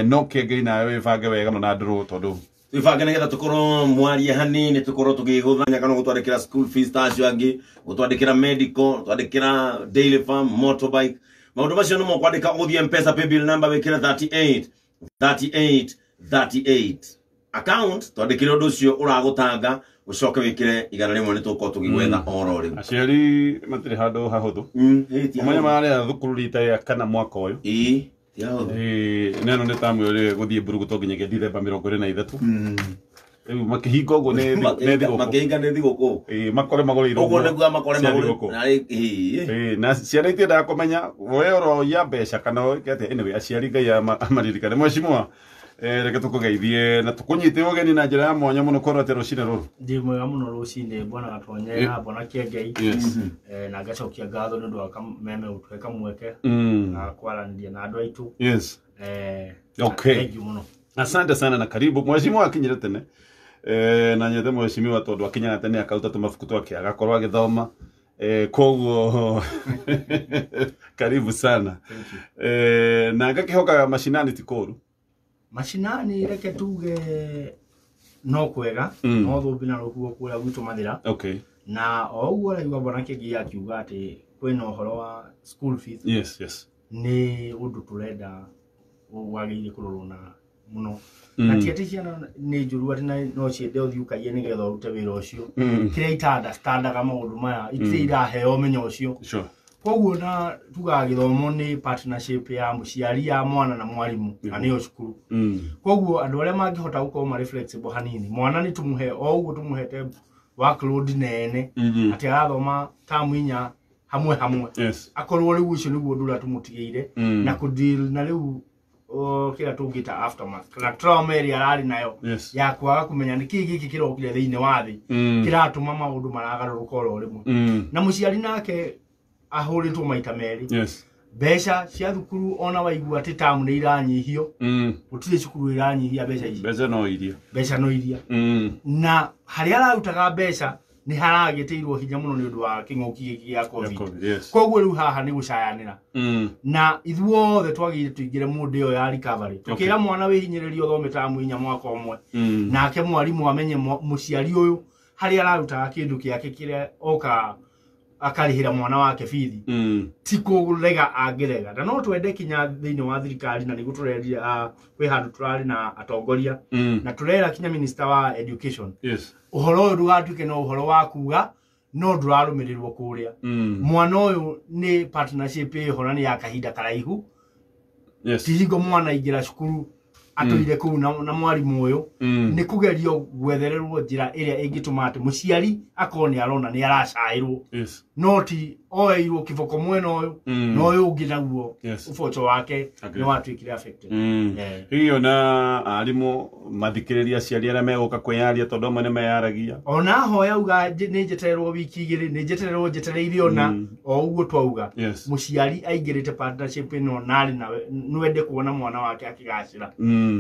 no kenge na we bange wega no na nduru tondu Ifange negetha tukorwo mwarie hanini tukorwo tugiguthanya kana gutwandikira school fees tacio angi gutwandikira medical twandikira daily farm motorbike maundu macio no mokwandika uthie mpesa paybill number wikira 38 account twandikire undu ucio uragutanga ucoke wikire igana rimwe ni tuko tugigwetha oro riu aciari matire handu hahuthu umanya mari thukuru rita ya kana mwaka uyu neno nä tamu å rä gå thiä mburu gå tonginya Dithemba 23 rä u makähinga å guo nä thigå kå makore magå rä irwo na ciana itiendaga kå menya we oroia mbeca kana aciari Ngai amaririkane mwecimwa reke tå kå geithie na tå kå nyitä å geni na njä ra ya mwanya må no korwo atä rå cinä rå rå ndä mwega må no rå cinä mbona gatonyera mbona kä Ngai na ngacokia ngatho nä ndå wa kameme gå tweka mweke na kwaranĩria na andå aitũ thank you muno asante sana na karibu mweshimiwa akinyire tene na nyete mweshimiwa tondu akinya tene akauta tumabuku twake agakorwo agithoma koguo karibu sana na ngakihoka mashinani tikoru mashinani reke tuge no kwega no thumbi na ruhuo kuria gwitu mathira na o uguo raiwa mbona kingi akiuga ati kwina uhoro wa school fees yes ni undu turenda wagire kurorwo na muno na tiati ciana ni njuru ati no ciende uthiukagie ni getha urute wira ucio kiria itada standaga maundu maya itira heo menyo ucio koguo na tuga githomo ni partnership ya muciari ya mwana na mwarimu ani o cukuru koguo andu aria mangihota gukorwo mari flexible hanini mwana ni tumuhe o uguo tumuhete workload nene ati arathoma tamu inya hamwe akorwo riu ucio niguo ndura tumutigeire na ku deal na riu kila tungita aftermath kana trauma area arari nayo ya kwaga kumenya niki giki kirokire thiine wa thi kiratuma maundu maragaruruka oro rimwe na muciari nake ahuritwo maita meri beca cia thukuru ona waigua ati tamu ni iranyihio gutire cukuru iranyihia beca ici beca no iria na haria ararutaga beca ni haragitiirwo hinya muno ni undu wa king'uki giki ya covid koguo riu haha ni gucayanira na ithuothe twagire tuingire mundu yo ya recovery tukira mwana wihinyiririo thome tamu inya mwaka umwe nake mwarimu amenye muciari uyu haria ararutaga kindu kiake kiria oka akarihira mwana wake fithi tiko rega angirega na no twende kinya thiini wa thirikari na nigu tureria kwi handu turari na atongoria na turera kinya minister wa education uhoro uyu ndugatuike no uhoro wa kuga no ndurarumirirwo kuria mwana uyu ni partnership ihora ni ya kahinda karaihu tihingo mwana ingira cukuru atuire ku na mwarimu uyu ni kugerio gwethererwo njira iria ingituma ati muciari akoni arona ni aracairwo noti oeirwo kiboko mwena uyu no uyu ungi naguo uboco wake ni watuikire affected hiyo na arimu mathikiriria ciari aria meguka kwiyaria tondu amwe ni meyaragia ona hoya uga ni njetererwo wiki igiri ni njetererwo njetereirie ona o uguo twauga muciari aingirite partnership ino nari na nwende kuona mwana wake akigacira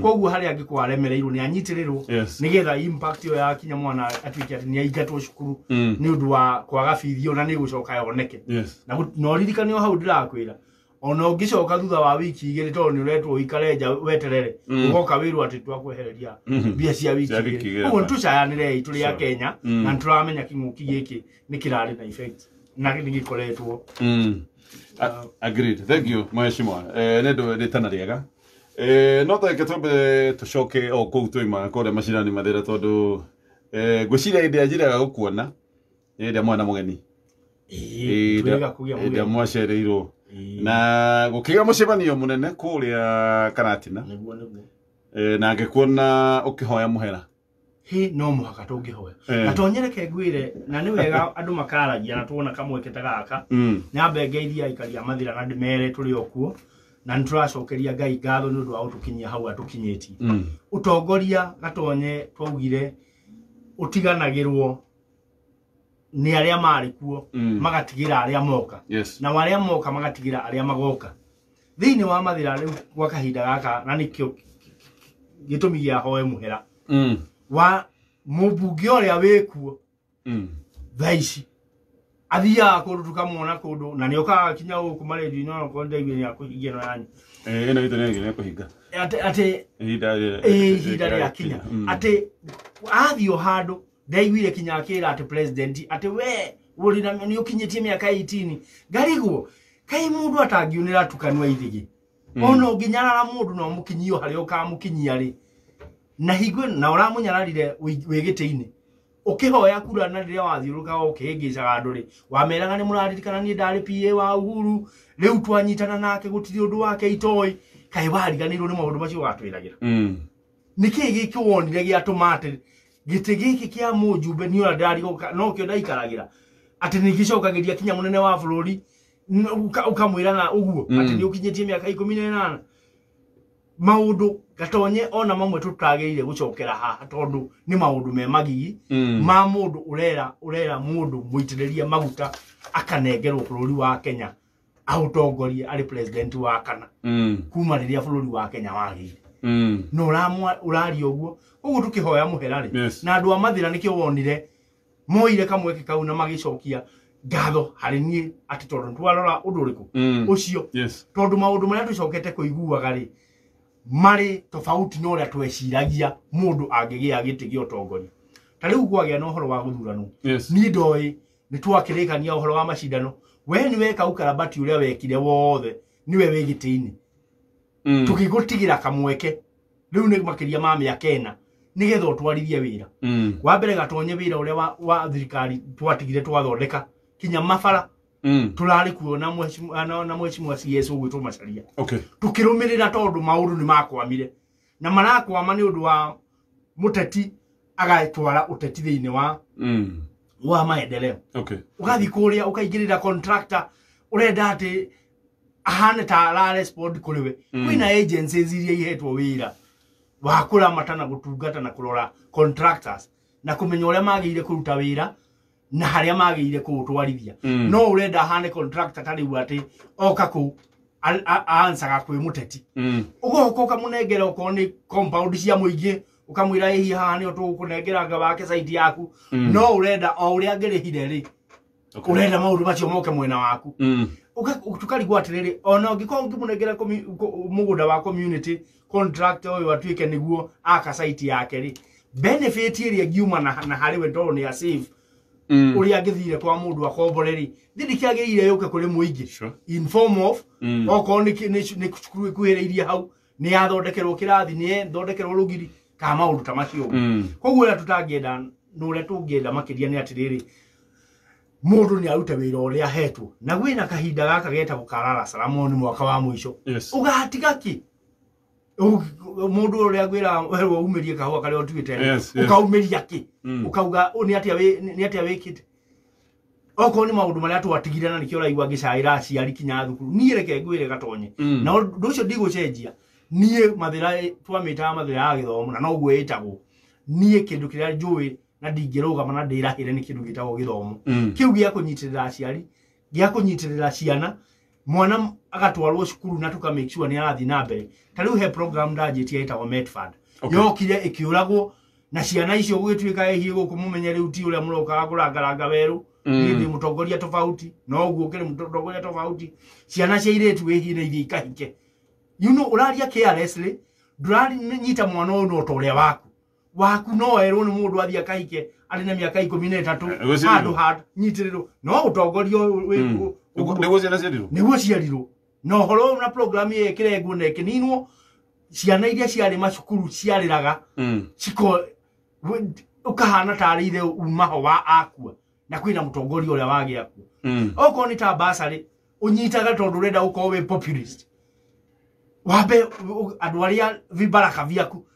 koguo haria angikwaremereirwo ni anyitirirwo nigetha impact yo ya kinya mwana atuike ati ni aingatwo cukuru ni undu wa kwaga bithi ona ni gucoka yoneke na no ririkane hau ndirakwira ona ungicoka thutha wa wiki igiri tondu ni uretwo uikare nja weterere ugoka wirwo ati twakwehereria bia cia wiki igiri uguo tucayanire ituri ya Kenya na turamenya king'uki giki ni kirari na effect na gikoretwo agreed thank you mweshimwa nendo ritana riega no ta ketombe tucoke o kou tuma kore macirani mathira tondu ngwiciria indi ajiraga gukuona indi mwana mugeni indi mwacereirwo na gukiga mucebanio munene kuria Karatina na ngikuona ukihoya muhera no muhaka tungihoya na tonyereke ngwire na ni wega andu makaragia na tuona kamwekete gaka nyambe ngeithia ikaria mathira na ndimere turi okuo na nturacokeria Ngai ngatho ni undu wa utukinyia hau atukinyeti utongoria gatonye twaugire utiganagirwo ni aria mari kuo magatigira aria moka na waria moka magatigira aria magoka thiini wa mathira riu gwa kahinda gaka na nikio gitumi gia hoe muhera wa mubunge uria wikuo thaici athia kundu tukamwona kundu na nä okaga kinya gå kå marä no ko ndaigua nä akå no yanyu ĩno itũ nĩ kũhinga atä ihinda rä akinya atä athiä o handå ndaiguire kinya akä atä president atä we ũrĩ na nĩ ũkinyĩtie mĩaka 18 ngarigwo kaĩ mũndũ atangiunĩra tukanua ithigi ono nginyarara mũndũ no mũkinyio harĩa ũkamũkinyia rĩ na hingo na ũramũnyararire wĩ gĩtĩ-inĩ ũkĩhoya kura na rĩrĩa wathiũrũkaga ũkĩhĩngĩcaga andũ rĩ wameraga nĩ mũraririkana niĩ ndarĩ PA wa Uhuru rĩu twanyitana nake gũtirĩ ũndũ wake itoĩ kaĩ wariganĩirwo nĩ maũndũ macio watwĩragĩra nĩkĩ gĩkĩ wonire gĩatũma atĩ gĩtĩ gĩkĩ kĩa mũjumbe nĩ ũrĩa ndarigũka no kĩo ndaikaragĩra atĩ nĩ gĩcokagĩria kinya mũnene wa bũrũri ukamwĩra na ũguo atĩ nĩ ũkinyĩtie mĩaka 18 maũndũ gatonye ona mamwe tutagĩrĩire gũcokera haha tondũ nĩ maũndũ me magigi ma mũndũ ũrera mũndũ mũitĩrĩria maguta akanengerwo bũrũri wa Kenya aũtongorie arĩ president wa kana kuma rĩrĩa bũrũri wa Kenya wagĩire no ũraria ũguo tũkĩhoya mũhera rĩ na andũ a mathĩra nĩkĩo wonire moire kamweke kau na magĩcokia ngatho harĩ niĩ atĩ tondũ twarora ũndũ ũrĩkũ ũcio tondũ maũndũ marĩa tũcokete kũiguaga rĩ marĩ tofauti no ũrĩa tweciragia mũndũ angĩgĩa gĩtĩ gĩa ũtongoria ta rĩu kwagĩa na ũhoro wa gũthuranwo niĩ ndoĩ nĩ twakĩrĩkania ũhoro wa macindano we nĩ weka ũkarabati ũrĩa wekire wothe niwe wĩ gĩtĩ-inĩ tũkĩgũtigĩra kamweke rĩu nĩ makĩria ma mĩaka 4 nigetha ũtwarithie wĩra wa mbere gatonye wĩra ũrĩa wa thirikari twatigire twathondeka kinya mabara turarĩ kuo na mweshimwa CS ũgwĩtwo Macharia tukĩrũmĩrĩra tondũ maũndũ nĩ makwamire na marakwama nĩ ũndũ wa mũteti agatwara ũteti thĩinĩ wa maendeleo ũgathiĩ kũrĩa ũkaingĩrĩra contractor ũrenda atĩ ahane ta ara respond kũrĩ we kwĩna agencies iria ihetwo wĩra wa kũramata na gũtungata na kũrora contractors na kũmenya ũrĩa magĩrĩire kũruta wĩra na harĩa magĩrĩire kũũtwarithia no ũrenda ahane contractor ta rĩu atĩ oka kũu aansaga kwĩ mũteti ũgoka ũkamũnengera okorwo nĩ compound cia mũingĩ ukamwira hihi haha nĩ tũgũkũnengera nga wake site yaku no ũrenda o ũrĩa angĩrĩhire rĩ ũrenda maũndũ macio moke mwena waku tukarigwo atĩrĩrĩ ona ũngĩkorwo ũngĩmũnengera mũgũnda wa community contractor ũyũ atuĩke nĩguo aka site yake rĩ benefit ĩrĩa ngiuma na harĩ we tondũ nĩ a save ũrĩa angĩthire kwa mũndũ akombore rĩ ndĩkĩagĩrĩire yũke kũrĩ mũingĩ in form of okorwo nĩ cukuru ĩkuhĩrĩirie hau nĩ yathondekerwo kĩrathi nĩ thondekerwo rũgiri ka maũndũ ta macio koguo ũrĩa tũtangĩenda na ũrĩa tũngĩenda makĩria nĩ atĩrĩrĩ mũndũ nĩ arute wĩra ũrĩa ahetwo na gwĩna kahinda gaka getagwo karara salamoni mwaka wa mũico ũgatiga kĩ mũndũ ũrĩa gwĩra werwo umĩrie kahũa karĩa ũtuĩte ũkaumĩria kĩ ũkauga nĩ atĩa wĩkĩte okorwo nĩ maũndũ marĩa twatigire na nĩkĩo ũraigua ngĩcaĩra aciari kinya thukuru niĩ reke ngwĩre gatonye na ũndũ ũcio ndigũcenjia niĩ mathĩra twamĩtaga mathĩra ya gĩthomo na noguo ĩtagwo niĩ kĩndũ kĩrĩa njũĩ na ndingĩrũgama na ndĩrahĩre nĩ kĩndũ gĩtagwo gĩthomo kĩu gĩa kũnyitĩrĩra aciari gĩa kũnyitĩrĩra ciana mwana agatwarwo cukuru na tuka make sure nĩ arathiĩ na mbere ta rĩu he program ndanjĩtie ĩtagwo Medfund yokire ĩkĩũragwo na ciana icio gũgĩtuĩka hihi gũkũ mũmenye rĩu ti ũrĩa mũrokaga kũrangaranga werũ nĩ mũtongoria tofauti no ũguo ũkĩrĩ mũtongoria tofauti ciana cia airĩtu hihi nĩ ithiĩ ikahike ũraria carelessly ndũranyita mwana ũyũ no ta ũrĩa waku no erwo nĩ mũndũ athiĩ akahike arĩ na mĩaka 13 handũ ha nyitĩrĩrwo no ũtongoria nĩguo ciarirwo na ũhoro na program ĩyo ĩkĩrengwo na ĩkĩninwo ciana iria ciarĩ macukuru ciarĩraga ũkahana tarĩ ithe umaho wa akua na kwĩna mũtongoria ũrĩa wagĩa kuo okorwo nĩ ta basarĩ ũnyitaga tondũ ũrenda gũkorwo wĩ populist wambe andũ arĩa vibaraka viaku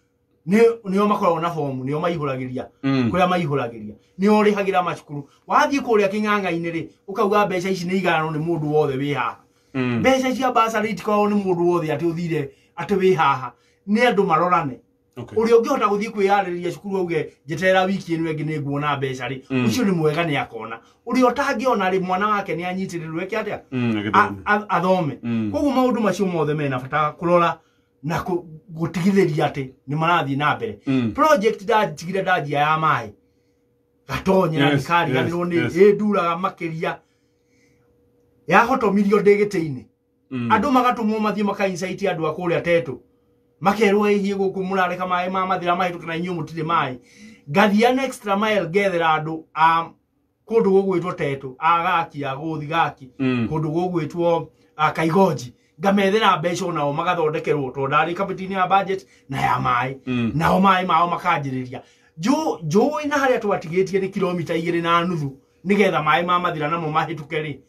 nĩo makoragwo na fomu nĩo maihũragĩria kũrĩa maihũragĩria nĩo ũrĩhagĩra macukuru wathiĩ kũrĩa kĩng'ang'a-inĩ rĩ ũkauga mbeca ici nĩ iganwo nĩ mũndũ wothe wĩ haha mbeca cia basarĩ itikoragwo nĩ mũndũ wothe atĩ ũthire atĩ wĩ haha nĩ andũ marorane ũrĩa ũngĩhota gũthiĩ kwĩyarĩrĩria cukuru auge njeterera wiki ĩno ĩngĩ nĩ nguona mbeca rĩ ũcio nĩ mwega nĩ akona ũrĩa ũtangĩona rĩ mwana wake nĩ anyitĩrĩrwo eke atĩa athome koguo maũndũ macio mothe mena bata kũrora na gũtigithĩria atĩ nĩ marathiĩ na mbere project ndatigire ndanjia ya maĩ gatonye na thikari ganirwo ni nduraga makiria ya hotomirio ndegete-ini andu magatumwo mathie makainsaiti andu akuria tetu makerwo hihie guku murareka mai ma mathira mahitu kana inyu mutire mai gathia an extra mile gethera andu kundu gugwitwo tetu agaki aguthi gaki kundu gugwitwo Kaigoji ngamethera mbeca nao magathondekerwo to ndari kapitini ya budget na ya mai nao mai mao makanjiriria jo ina haria twatigitie ni kilomita 2.5 nigetha mai ma mathira namo mahituke ri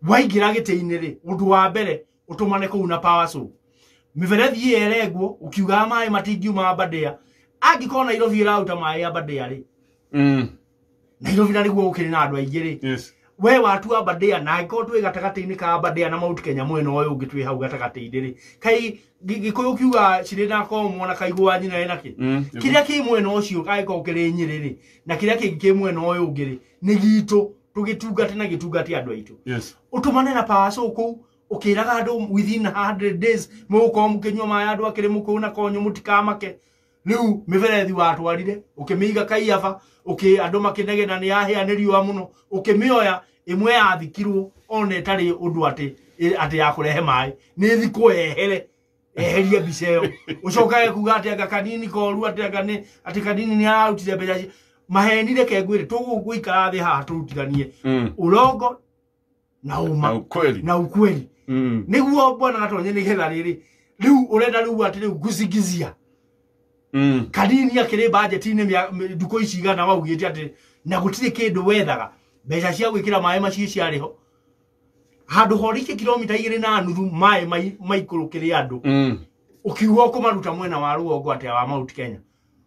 waingira gite-ini ri undu wa mbere utumane kuu na power so miverethi yeregwo ukiuga mai matingiuma Aberdare angikona Nairobi irauta mai Aberdare ri Nairobi na niguo ukiri na andu aingĩ ri we watu Aberdare na iko twi gatagati-ini ka Aberdare na Mount Kenya mwena uyu ungi twi hau gatagati-ini ri kai gikuyu kiuga ciri na komo na kaigwa nyina enaki kiria ki mwena ucio kaiko kiri Nyeri ri na kiria kingi ki mwena uyu ungi ri ni gitu tugitungate na gitungati andu aitu utumane na power so ku ukiraga andu within 100 days muko mukinywa maya andu akiri muku na konyo mutikamake riu miverethi watwarire ukimiiga Kaiava andu makinegena ni yaheaniri wa muno ukimioya imwe yathikirwo one tari undu ati yakurehe mai ni thiko ehere eheria biceo ucokaga kuga ati anga kanini koru ati kanini ni arutire mbeca mahenire kengwire tugugwikara thi haha turutiranie urongo na uma na ukweli niguo bona gatonye ni getha riri riu urenda riu ati riu guzigizia kanini akiri budget-ini nduko icigana waugite ati na gutire kindu wethaga mbeca cia gwikira mai macio ciariho handu horike kilomita 2.5 mai maikurukiri andu ukiuga kumaruta mwena wa ruongo ati wa Mount Kenya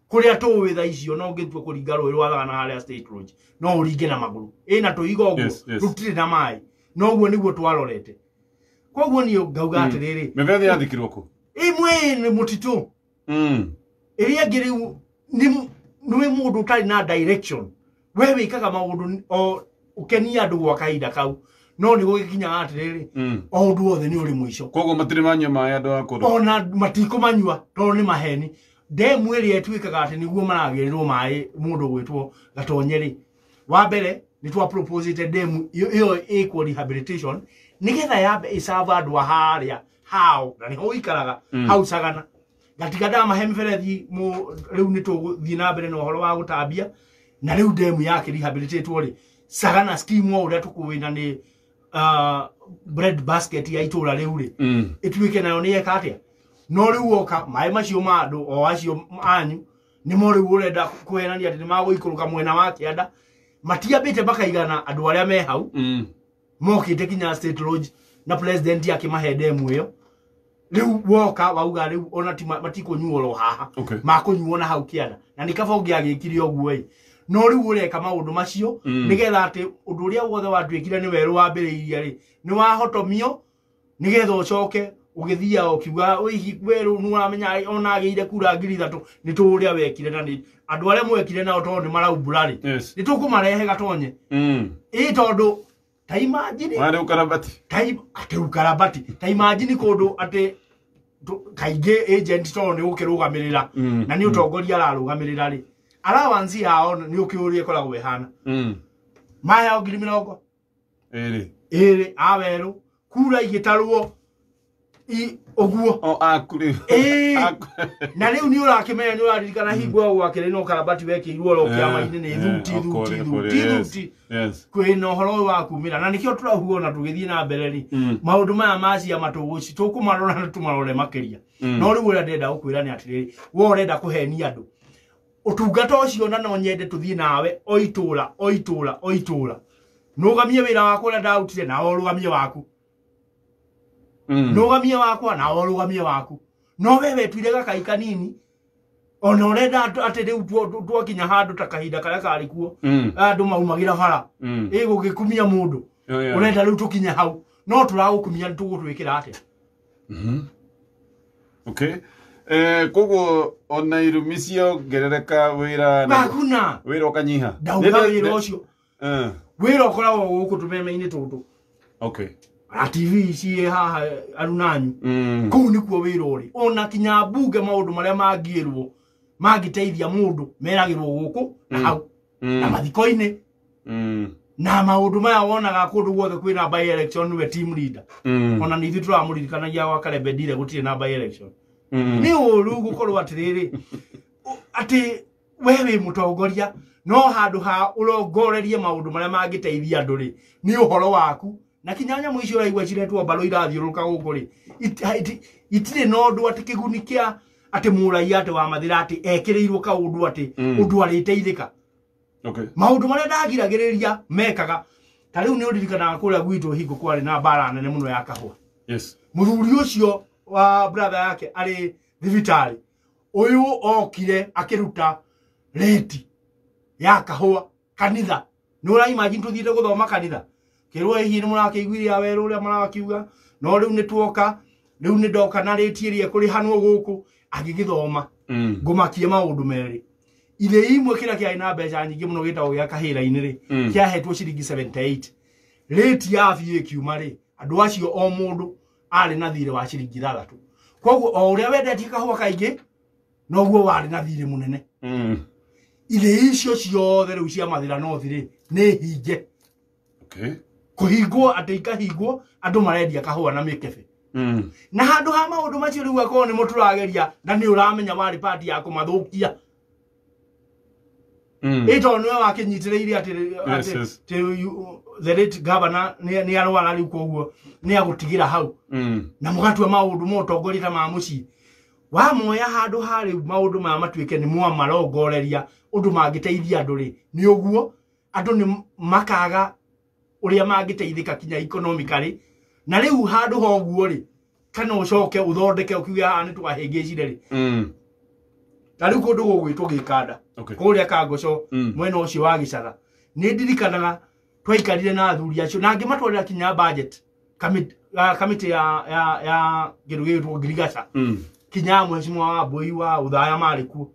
kuria tuwi tha icio no ngitwe kuringa roi rwa na haria State Road no uringe na maguru ina tuiga uguo rutire na mai no guo niguo twarorete koguo ni ngauga atiriri mevethi yathikirwo ku imwe ni mutitu iria ngiriu ni mundu tari na direction we wikaga maundu o ukenia andu gwa kaida kau no ni gugikinya atiriri o ndu othe ni uri mwisho koguo matire manywa mai andu akuru ona matiko manywa to ni maheni demu iri etwikaga ati niguo maragirirwo mai mundu gwitwo Gatonyeri wa mbere ni twa proposite demu iyo equal rehabilitation nigetha yabe isava andu haria hao na ni ho ikaraga hau Sagana gatigada mahemferethi riu ni tuguthii na mbere no horo wa gutambia na riu demu yake rehabilitate ri Sagana scheme uria tukuwina ni bread basket ya itura riu ri itwike nayo ni eka atia no riu oka mai macio ma andu o acio anyu ni mo riu urenda kuhenania ati ni maguikuruka mwena wa kianda matiambite bakaigana andu aria me hau mokite kinya State Lodge na president yake mahe demu iyo riu woka wauga riu ona ti matikunyuoro haha makunyuo na hau kianda na nikaba ungiagikire oguo no riu ureka maundu macio nigetha ati undu uria wothe watwikire ni weru wa mbere ri ni wahotomio nigetha ucoke ugithia okiuga uihi weru nu amenya ona ageire kura 3,000 ni tu uria wekire na ni andu aria mwekire nao to ni marauburari ni tukumarehe Gatonye tondu ta imagine wale ukarabati ta imagine kundu ati kaige agent to ni ukirugamirira na ni utongoria ararugamirira ri allowance yao ni ukiurie koragwo ehana maya ogiri 70 ere aweru kura igitarwo oguo o akuri na riu ni urakimenya ni uraririkana hingwo gwakire no karabati wekirwo ro kiama-ini ni thuti kwina horo wa kumira na nikio turahuo na tugithie na mbere ri maundu maya macia matuguci tukumarora na tumarore makiria no riu ura ndenda ukwira ni atiriri wo urenda kuhenia andu utungata ucio na no nyende tuthie nawe oitura nugamie wira wako ura ndautire na orugamie waku nugamie wakwa na orugamie waku no wewe twire gakai kanini ona urenda ati riu twakinya handu ta kahinda karia kari kuo andu maumagira bara gugikumia mundu urenda riu tukinya hau no turagukumia tugutwikira ate okay koguo ona irumisio gerereka wira bakuna wira ukanyiha ndauga wira ucio wira ukoragwo guku tumeme-ini tutu okay TV ci haha arunanyu kuu nikuo wira uri ona kinya bunge maundu maria mangirwo mangiteithia mundu meragirwo guku na hau na mathiko-inĩ na maũndũ maya wonaga kũndũ guothe kwĩna by election we team leader ona nĩ ithuĩ tũramũririkanagia gwa Karembendire gũtirĩ na by election nĩ ũru gũkorwo atĩrĩrĩ atĩ we wĩ mũtongoria no handũ ha ũrongorerie maũndũ marĩa mangĩteithia andũ rĩ nĩ ũhoro waku na kinya nyamũ icio ũraigua ciretwo mbalũ irathiũrũrũka gũkũ rĩ itirĩ na ũndũ atĩ kĩguni kĩa atĩ mũraia atĩ wa Mathira atĩ ekĩrĩirwo kaũndũ atĩ ũndũ arĩteithĩka maũndũ marĩa ndagiragĩrĩria mekaga ta rĩu nĩ ũririkanaga kũrĩa gwitũ hingo kwarĩ na mbara nene mũno ya kahũa mũthuri ũcio wa brother yake arĩ thibitarĩ ũyũ okire akĩruta reti ya kahũa kanitha nĩ ũraimagine tũthiĩte gũthoma kanitha kĩrwo hihi nĩ mũrakĩiguire werũ ũrĩa marakiuga no rĩu nĩ tuoka rĩu nĩ ndoka na reti ĩrĩa kũrĩhanwo gũkũ agĩgĩthoma ngũmakie maũndũ merĩ ithe imwe kĩrĩa kĩarĩ na mbeca nyingĩ mũno gĩtagwo gĩa kahĩra-inĩ rĩ kĩahetwo ciringi 78 reti ya biũ ĩkiuma rĩ andũ acio o mũndũ arĩ na thirĩ wa ciringi 3 koguo o ũrĩa wendetie kahũa kaingĩ noguo warĩ na thirĩ mũnene ithe icio ciothe rĩu cia Mathira North rĩ nĩ hinge kũhingwo atĩ ikahingwo andũ marendia kahũa na mĩkebe na handũ ha maũndũ macio rĩu akorwo nĩ mũtũrageria na nĩ ũramenya warĩ party ya kũmathũkia ĩto nĩwe wakĩnyitĩrĩire atĩ the late governor nĩ arwara rĩu koguo nĩ agũtigĩra hau na mũgatua maũndũ ma ũtongoria ta ma mũciĩ wa moya handũ ha rĩu maũndũ maya matuĩke nĩ mwamarongoreria ũndũ mangĩteithia andũ rĩ nĩ ũguo andũ nĩ makaga ũrĩa mangĩteithĩka kinya economically na rĩu handũ ha ũguo rĩ kana ũcoke ũthondeke ũkiuge haha nĩ tũgahĩngĩcire rĩ na rĩu kũndũ gũgwĩtwo Gĩkanda kũrĩa Kangoco mwena ũcio wa Gĩcara nĩ ndirikanaga twaikarire na athuri acio na ngĩmatwarĩra kinya budget kamĩtĩ ya kĩndũ gĩgĩtwo ngirigaca kinya mheshimiwa wa Wambui wa Uthaya marĩ kuo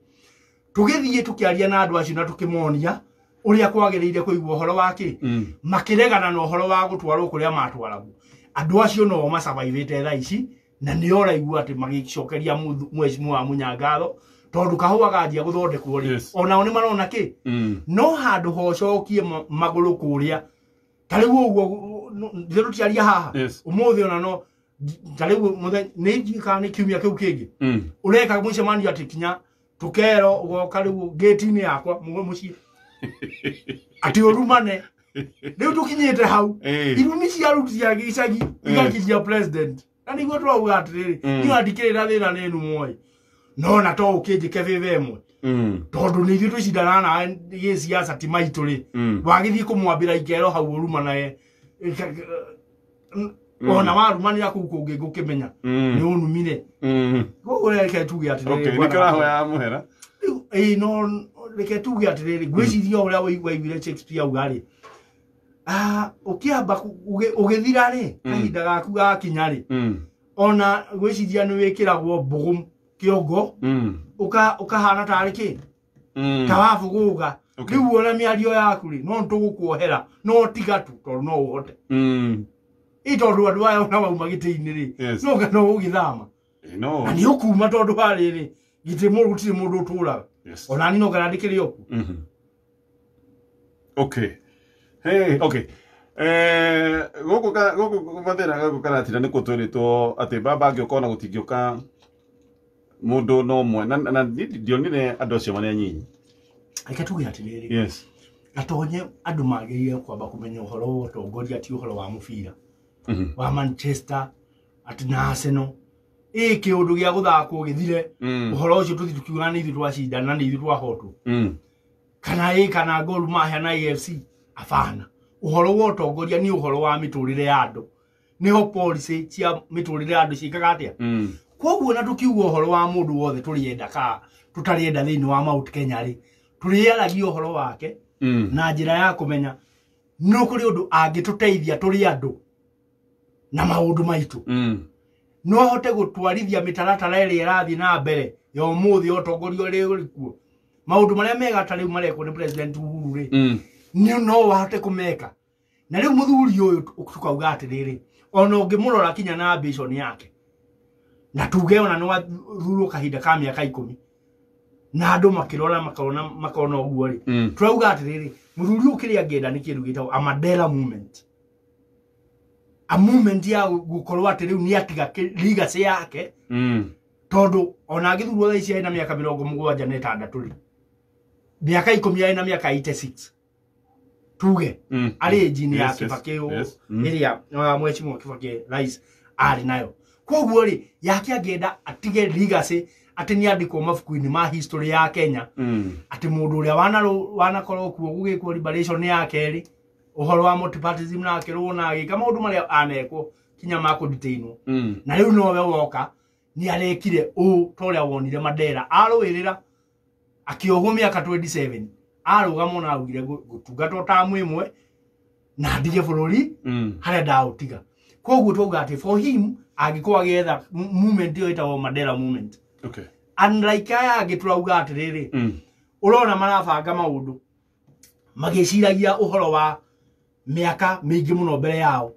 tũgĩthiĩ tũkĩaria na andũ acio na tũkĩmonia ũrĩa kwagĩrĩire kũigua ũhoro wake makĩregana na ũhoro wa gũtwarwo kũrĩa matwaragwo andũ acio no masurvivĩte thaa ici na nĩ ũraigua atĩ magĩcokeria mheshimiwa wa Munyangatho tondũ kahũa ganjia gũthondekwo rĩ onao nĩ marona kĩ no handũ hocokie magũrũ kũrĩa ta rĩu ũguo ndĩrĩ tũtiaria haha ũmũthĩ ona no ta rĩu nĩ njika nĩ kiumia kĩu kĩngĩ ũreka mũcemanio atĩ kinya tũkero ũgoka rĩu gate-inĩ yakwa mũciĩ atĩ ũrumane rĩu tũkinyĩte hau irumi cia ruti cia gĩcagi igakinyia president na nĩguo twauga atĩrĩrĩ niĩ andikĩrĩra thĩna nĩ numoi no na to ũkĩnjĩke vĩva ĩmwe tondũ nĩ ithuĩ twĩcindana na gĩciaca ti maitũ rĩ wagĩthiĩ kũmwambĩra ikero hau ũrumanae ona warumanĩra kũu kũngĩ ngũkĩmenya nĩ ũnumire koguo reke tuge atĩrĩrĩ nĩkĩo ũrahoya mũhera no reke tuge atĩrĩrĩ ngwĩciria ũrĩa waiguire Shakespeare auga rĩ ũkĩamba ũgĩthira rĩ kahinda gaku gakinya rĩ ona gwĩciria nĩ wĩkĩragwo mbũgũ kĩongo ũkahana tarĩ kĩ ta wabũgũga rĩu ona mĩario yaku rĩ no tũgũkuohera no tiga tu tondũ no ũhote tondũ andũ aya ona wauma gĩtĩ-inĩ rĩ no ũgĩthama na nĩ ũkuma tondũ harĩ rĩ gĩtĩ gũtirĩ mũndũ ũtũraga ona ni no kana ndĩkĩrĩ oku gũkũ Mathira gũkũ Karatina nĩ kũtwĩrĩtwo atĩ mbamba angĩũka ona gũtingĩũka mũndũ no ũmwe na ndionire andũ acio marĩ anyinyi reke tuge atĩrĩrĩ gatonye andũ magĩrĩire kwamba kũmenya ũhoro wa ũtongoria ti ũhoro wa mũbira wa Manchester atĩ na Arsenal kĩũndũ gĩa gũthakwo gĩthire ũhoro ũcio tũthi tukiuga nĩ ithuĩ twacindana nĩ ithuĩ twahotwo kana Gor Mahia na AFC afana ũhoro wa ũtongoria nĩ ũhoro wa mĩtũrĩre ya andũ nĩho policy cia mĩtũrĩre ya andũ ciĩkaga atĩa koguo na tukiuga ũhoro wa mũndũ wothe tũrĩenda ka tũtarĩenda thĩinĩ wa Mount Kenya rĩ tũrĩaragia ũhoro wake na njĩra ya kũmenya no kũrĩ ũndũ angĩtũteithia tũrĩ andũ na maũndũ maitũ no ahote gũtwarithia mĩtaratara ĩrĩa ĩrathiĩ na mbere ya ũmũthĩ ũtongoria ũrĩa ũrĩ kuo maũndũ marĩa mega ta rĩu marekwo nĩ president Uhuru rĩ no ahote kũmeka na rĩu mũthuri ũyũ tukauga atĩrĩrĩ ona ũngĩmũrora kinya na ambition yake na tuge ona nĩ wathurwo kahinda ka mĩaka 10 na andu makirora makona uguo ri turauga atiriri muthuri ukiri angenda ni kindu gitao a Mandela movement, a movement ya gukorwo ati riu ni atiga legacy yake tondu ona agithurwo tha ici na miaka 76 ri miaka 10 na miaka 86 tuge ari ejini ya Kibaki iria Mheshimiwa Kibaki rais ari nayo koguo ri yake angenda atige legacy ati ni andiko mafuku-ini ma history ya Kenya ati mundu uria wanakorwo kuo gugikwo liberation ya keri uhoro wa multipartyism na akirwo na agika maundu maria anekwo kinya mako detainwo na riu nowe woka ni arekire toria wonire Mandela arwirira akiohwo miaka 27 arugamo na augire gutungata tamu imwe na ndige bururi haria ndautiga koguo tuga ati for him agikwa agetha movement yo itawo Mandela movement. Okay. Unlike aya agiturauga atiriri urona marabanga maundu magiciragia uhoro wa miaka mingi muno mbere yao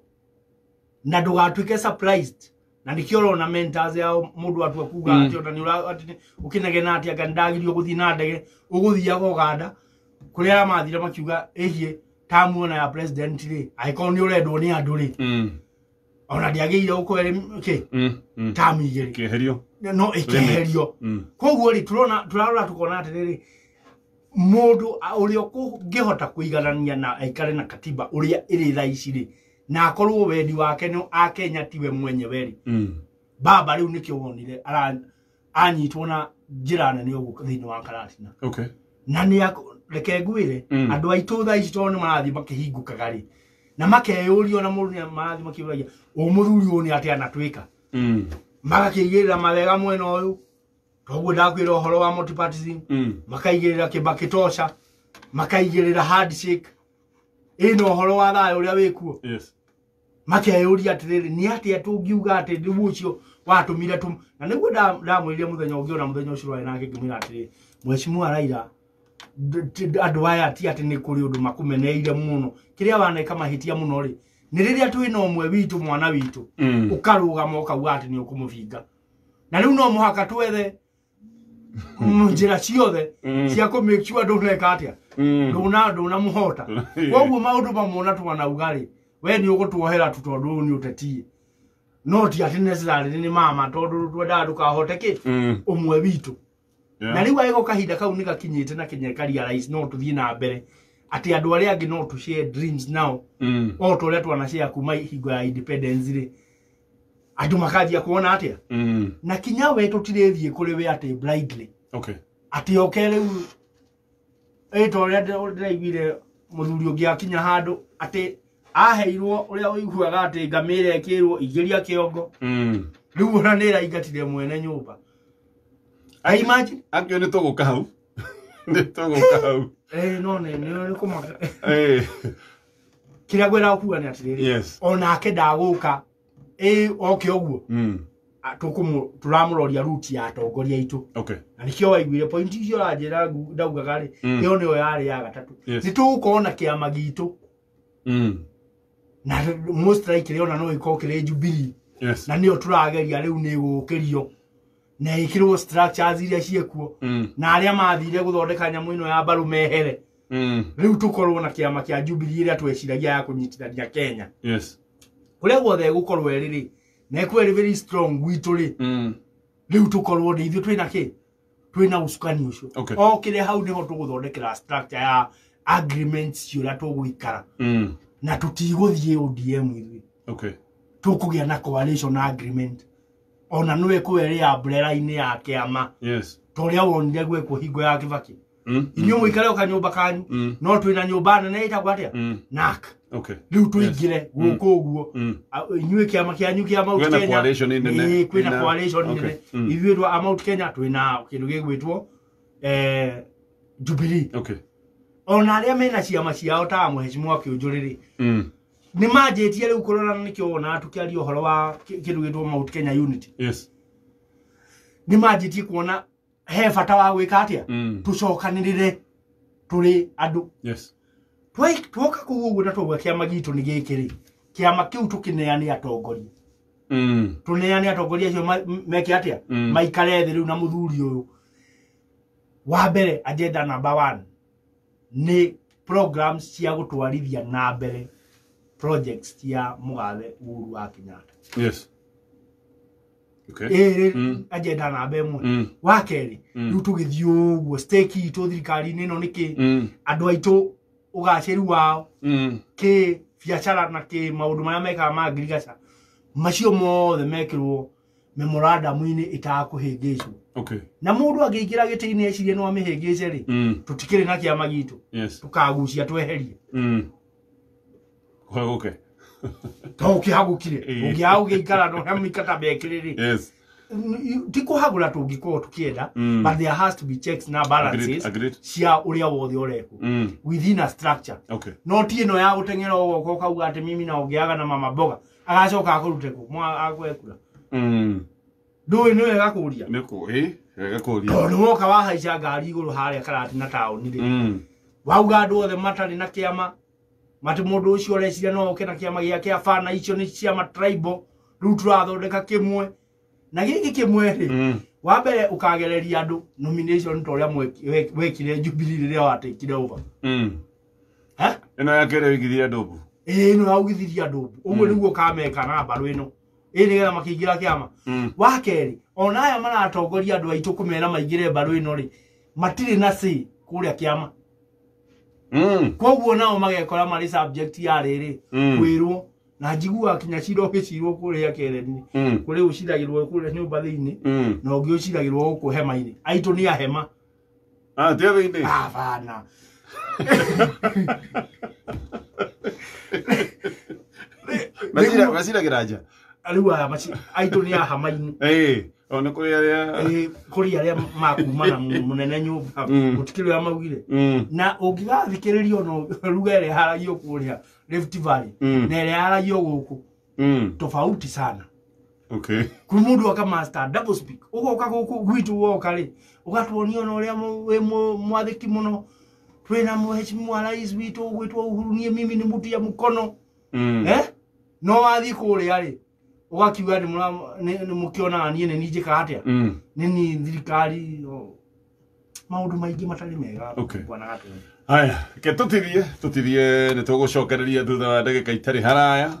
na ndugatuike surprised na nikio urona mentors yao mundu atu akuga ati otani ukinege na ati agandagirio guthi na ndege uguthiaga Uganda kuria mathire makiuga ehie tamu na ya president ri aikoni urendwo ni andu ri ona ndiageire ukwere tamu igiri keherio no ekeherio koguo ri turarora tukona atiriri mundu uria kungihota kuiganania na aikare na katiba uria iri tha ici ri na akorwo wendi wake no akenya tiwe mwenyewe ri baba riu nikio wonire anyitwo na njira nene ugu thini wa Karatina. Okay. Na ni reke ngwire andu aitu tha ici to ni marathi makihingukaga ri na makeyurio na mundu ni marathi makiuragia umuthuri uni ati anatwika magakigirira mawega mwena uyu toguo ndakwira uhoro wa multipartyism makaigirira Kibaki tosha makaigirira handshake ino uhoro wa thayo uria wikuo yes makeyuria atiriri ni ati atungiuga ati ndibu ucio watumire na niguo ndamwirire muthenya ungiona muthenya ucio rwa nake ngimira atiriri Mheshimiwa Raila andu aya ati ati ni kuri undu makumeneire muno kiria waneka mahitia muno ri ni riria twina umwe witu mwana witu ukaruga moka ugati ni ukumuvinga na riu no muhaka twethe njira ciothe cia ku make sure nduneka atia nduna muhota koguo maundu mamona twana ugari we ni ugutuohera tutondu ni utetie no ti ati necessarily ni mama tondu twenda ndukahoteke umwe witu na riu aigo kahinda kau ni gakinyite na kinyekaria rais no tuthie na mbere ati andu aria angi no to share dreams now o toria twana share kuma hingo ya independence ri andu makathia kuona atia na kinya we tutirethie kuri we ati blindly. Okay. Ati okere toria ndiraigire muthuri ungi akinya handu ati aheirwo uria uiguaga ati ngamire ekirwo igiria kiongo riu ona nira ingatire mwene nyumba. I imagine akio ni tuguka hau ni tuguka hau no ni kumaka kiria gwera kuga ni atiriri yes ona ake ndaguka oke oguo turamuroria route ya atongoria itu. Okay. Na nikio waiguire point icio ranjira ndaugaga ri iyo niyo yari ya gatatu ni tukona kiama gitu na most likely ona no ikokire Jubilee yes na niyo turageria riu ni gukirio na ikirwo structures iria ciekuo na aria mathire guthondeka nyamu ino ya mbaru mehere riu tukorwo na kiama kia Jubilee iria tweciragia ya kunyitithania Kenya. Yes kuria guothe gukorwo eriri na ekweri very strong gwitu ri riu tukorwo ni ithu twina ki twina usukani ucio okire hau niho tuguthondekera structure ya agreements ciura tuguikara na tutiguthie ODM ithu. Okay. Tukugia na coalition agreement ona nwe kweri ya umbrella ini ya kiama yes toria wonire gwekwo hingo ya Kibaki inyo mwikare ukanyumba kanyu no twina nyumba nene itagwa atia nak. Okay. Riu tuingire guko uguo inywe kiama kianyu kia Mount Kenya kwina coalition nene kwina coalition nene ithuirwa Mount Kenya twina kindu gigwitwo Jubilee. Okay. Ona aria mena ciama ciao ta Mheshimiwa Kĩũnjũrĩrĩ ni manjĩtie riu kurona nikio ona tukiaria uhoro wa kindu gitwo Mount Kenya Unity. Yes. Ni manjĩtie kuona he bata wa gwika atia tucokanirire turi andu. Yes. Twoka kuguo na twoga kiama gitu ni gikiri kiama kiu tukineani atongoria tuneani atongoria cio meke atia maikare thi riu na muthuri uyu Wabere agenda number 1 ni programs cia gutwarithia na mbere projects cia Mugathe Uhuru wa Kenyatta. Yes. Okay. Agenda na mbere mu. Wa keri riu tugithio uguo stake itu thirikari nino niki andu aitu ugaceru wao ki biacara na ki maundu maya meka ma agriculture macio mothe mekirwo memorandum-ini itakuhingicwo. Okay. Na mundu angiingira giti-ini ecirie no amihingice ri tutikiri na kiama gitu. Yes. Tukagucia tweherie. Okay. Toki hagukire. Ugiaugikara no hamikata bekiriri. Yes. Tiko hagura tungiko tukienda but there has to be checks na balances. Agreed. Cia uria wothe ureku within a structure. Okay. No tie no ya gutengera ugo kauga ati mimi na ugiaga na mama boga agacoka akurute ku mwa agwekura. Ndui ni wega kuria. Niko wega kuria. No woka wa haica ngari iguru haria karati na taoni ri. Wauga andu othe matari na kiama mati mundu ucio ureciria no oke na kiama giake afana icio ni ciama tribal riu turathondeka kimwe na giki kimwe ri wa mbere ukagereria andu nomination to ria wekire Jubilee riria watikire over ino yakere wigithia ndobu no augithiria ndobu uguo niguo kameka na mbaru ino nigetha makiingira kiama wa keri ona aya maratongoria andu aitu kumera maingire mbaru ino ri matire na si kuria kiama. Koguo nao magekora mari subject ya riri kwirwo na njigua kinya ciro gicirwo kuria kereni kuri uciragirwo kuria nyumba thiini na ungi uciragirwo guku hema-ini aitu ni ahema thiini bana maciragira nja riu aya aitu ni ahama-ini ona kuri aria makumana munene nyumba gutikiri ya maugire na ungigathikiririo no ruga ire haragio kuria Rift Valley na ire haragio guku tofauti sana. Okay. Kuri mundu aka master double speak ugoka guku gwitu woka ri ugatwonio no ria mwathiki muno twina mheshimiwa rais witu gwitwo Uhuru nie mimi ni mutia mukono no wathi kuria ri ugakiuga ni mukiona nie ni njika atia ni thirikari maundu maingi matari mega bwana gatu. Haya ke tutirie ni tugucokereria thutha wa ndagika itari haraya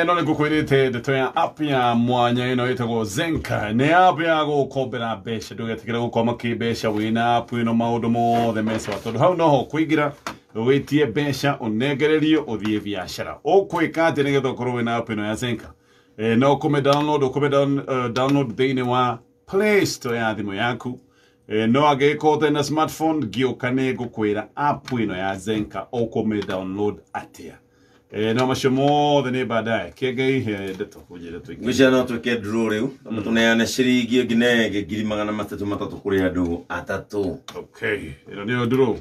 no ni ngukwirite ndeto ya app ya mwanya ino itagwo Zenka ni app ya gukombera mbeca ndugetikire gukoma kimbeca wina app ino maundu mothe mesa tondu hau noho kuingira witie mbeca unegererio uthie biashara ukwika ati nigetha ukorwo wina app ino ya Zenka no kume download thini wa Play Store ya thimu yaku no agiko na smartphone giukane gukwira app ino ya Zenka ukume download atia no macio mothe ni baadaye kiengei ndeto kujira twiki mwisha no twike draw riu tuneane ciringi nginege 3,300 kuri andu atatu. Okay ino ndio draw.